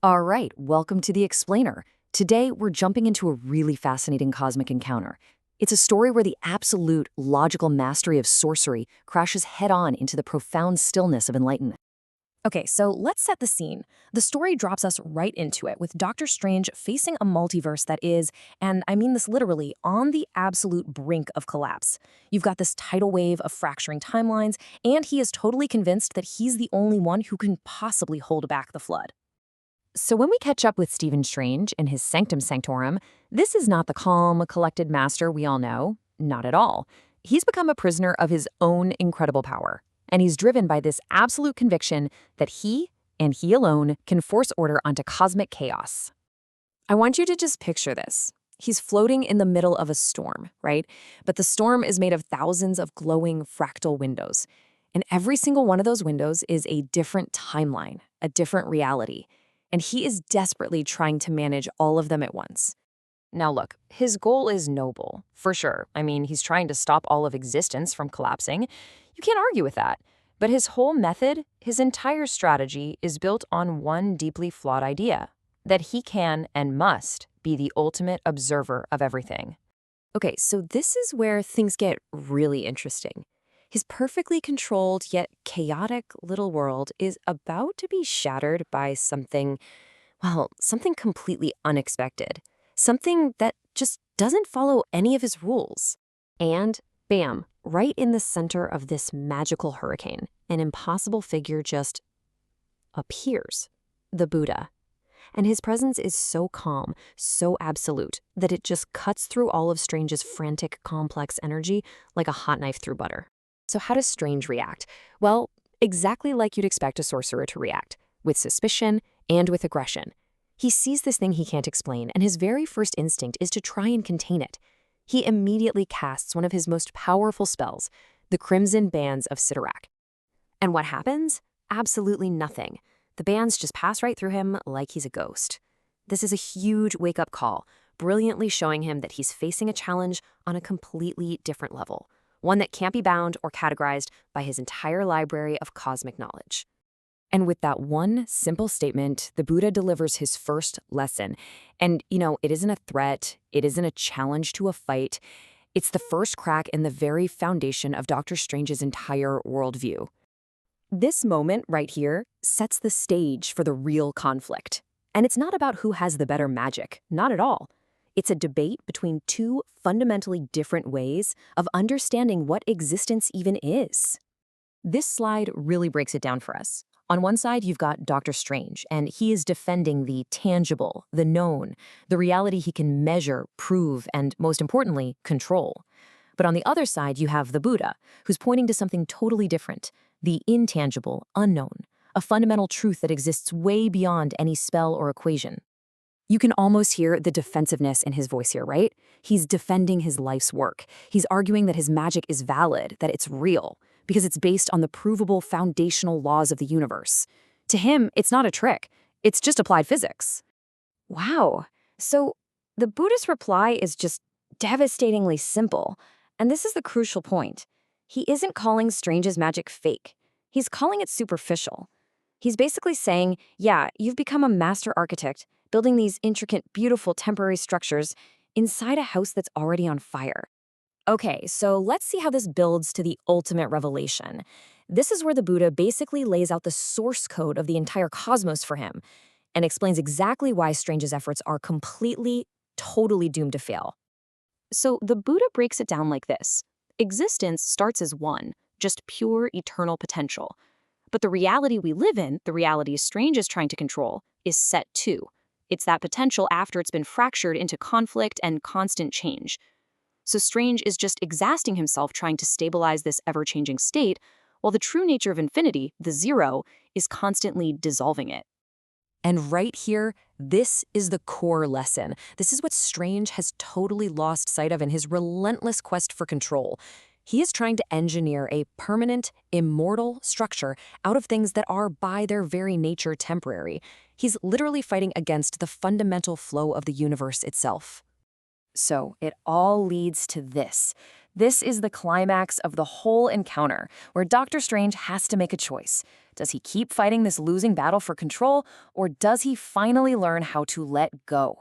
All right, welcome to The Explainer. Today, we're jumping into a really fascinating cosmic encounter. It's a story where the absolute logical mastery of sorcery crashes head-on into the profound stillness of enlightenment. Okay, so let's set the scene. The story drops us right into it with Doctor Strange facing a multiverse that is, and I mean this literally, on the absolute brink of collapse. You've got this tidal wave of fracturing timelines, and he is totally convinced that he's the only one who can possibly hold back the flood. So when we catch up with Stephen Strange in his Sanctum Sanctorum, this is not the calm, collected master we all know. Not at all. He's become a prisoner of his own incredible power. And he's driven by this absolute conviction that he, and he alone, can force order onto cosmic chaos. I want you to just picture this. He's floating in the middle of a storm, right? But the storm is made of thousands of glowing fractal windows. And every single one of those windows is a different timeline, a different reality. And he is desperately trying to manage all of them at once. Now look, his goal is noble, for sure. I mean, he's trying to stop all of existence from collapsing. You can't argue with that. But his whole method, his entire strategy, is built on one deeply flawed idea: that he can and must be the ultimate observer of everything. Okay, so this is where things get really interesting. His perfectly controlled yet chaotic little world is about to be shattered by something, well, something completely unexpected. Something that just doesn't follow any of his rules. And bam, right in the center of this magical hurricane, an impossible figure just appears: the Buddha. And his presence is so calm, so absolute, that it just cuts through all of Strange's frantic, complex energy like a hot knife through butter. So how does Strange react? Well, exactly like you'd expect a sorcerer to react, with suspicion and with aggression. He sees this thing he can't explain, and his very first instinct is to try and contain it. He immediately casts one of his most powerful spells, the Crimson Bands of Sidorak. And what happens? Absolutely nothing. The bands just pass right through him like he's a ghost. This is a huge wake-up call, brilliantly showing him that he's facing a challenge on a completely different level, one that can't be bound or categorized by his entire library of cosmic knowledge. And with that one simple statement, the Buddha delivers his first lesson. And, it isn't a threat, it isn't a challenge to a fight. It's the first crack in the very foundation of Doctor Strange's entire worldview. This moment right here sets the stage for the real conflict. And it's not about who has the better magic, not at all. It's a debate between two fundamentally different ways of understanding what existence even is. This slide really breaks it down for us. On one side, you've got Doctor Strange, and he is defending the tangible, the known, the reality he can measure, prove, and most importantly, control. But on the other side, you have the Buddha, who's pointing to something totally different: the intangible, unknown, a fundamental truth that exists way beyond any spell or equation. You can almost hear the defensiveness in his voice here, right? He's defending his life's work. He's arguing that his magic is valid, that it's real, because it's based on the provable foundational laws of the universe. To him, it's not a trick. It's just applied physics. Wow. So the Buddhist reply is just devastatingly simple. And this is the crucial point. He isn't calling Strange's magic fake. He's calling it superficial. He's basically saying, yeah, you've become a master architect, building these intricate, beautiful temporary structures inside a house that's already on fire. Okay, so let's see how this builds to the ultimate revelation. This is where the Buddha basically lays out the source code of the entire cosmos for him and explains exactly why Strange's efforts are completely, totally doomed to fail. So the Buddha breaks it down like this. Existence starts as one, just pure eternal potential. But the reality we live in, the reality Strange is trying to control, is set two. It's that potential after it's been fractured into conflict and constant change. So Strange is just exhausting himself trying to stabilize this ever-changing state, while the true nature of infinity, the zero, is constantly dissolving it. And right here, this is the core lesson. This is what Strange has totally lost sight of in his relentless quest for control. He is trying to engineer a permanent, immortal structure out of things that are, by their very nature, temporary. He's literally fighting against the fundamental flow of the universe itself. So it all leads to this. This is the climax of the whole encounter, where Doctor Strange has to make a choice. Does he keep fighting this losing battle for control, or does he finally learn how to let go?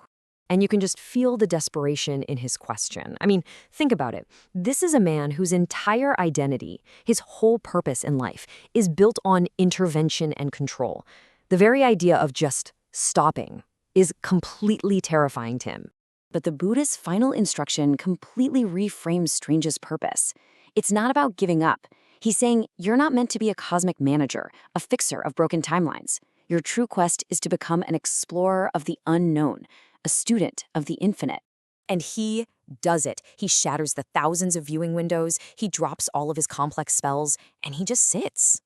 And you can just feel the desperation in his question. I mean, think about it. This is a man whose entire identity, his whole purpose in life, is built on intervention and control. The very idea of just stopping is completely terrifying to him. But the Buddha's final instruction completely reframes Strange's purpose. It's not about giving up. He's saying, you're not meant to be a cosmic manager, a fixer of broken timelines. Your true quest is to become an explorer of the unknown, a student of the infinite. And he does it. He shatters the thousands of viewing windows, he drops all of his complex spells, and he just sits.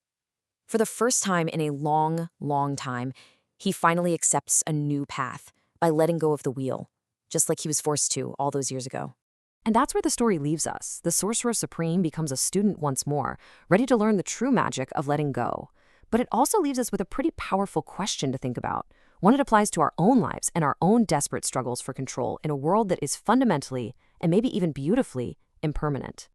For the first time in a long, long time, he finally accepts a new path by letting go of the wheel, just like he was forced to all those years ago. And that's where the story leaves us. The Sorcerer Supreme becomes a student once more, ready to learn the true magic of letting go. But it also leaves us with a pretty powerful question to think about, one that applies to our own lives and our own desperate struggles for control in a world that is fundamentally, and maybe even beautifully, impermanent.